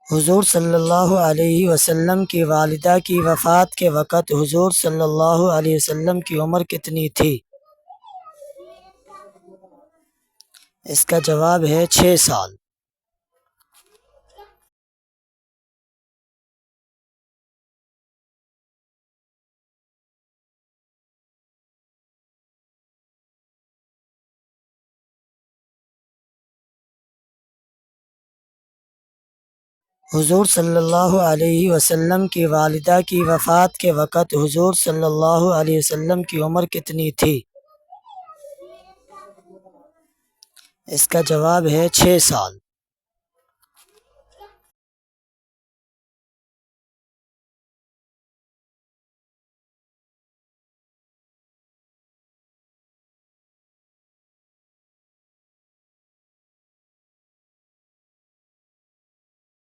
حضور صلی اللہ علیہ وسلم کی والدہ کی وفات کے وقت حضور صلی اللہ علیہ وسلم کی عمر کتنی تھی؟ اس کا جواب ہے 6 سال۔ حضور صلی اللہ علیہ وسلم کی والدہ کی وفات کے وقت حضور صلی اللہ علیہ وسلم کی عمر کتنی تھی؟ اس کا جواب ہے 6 سال۔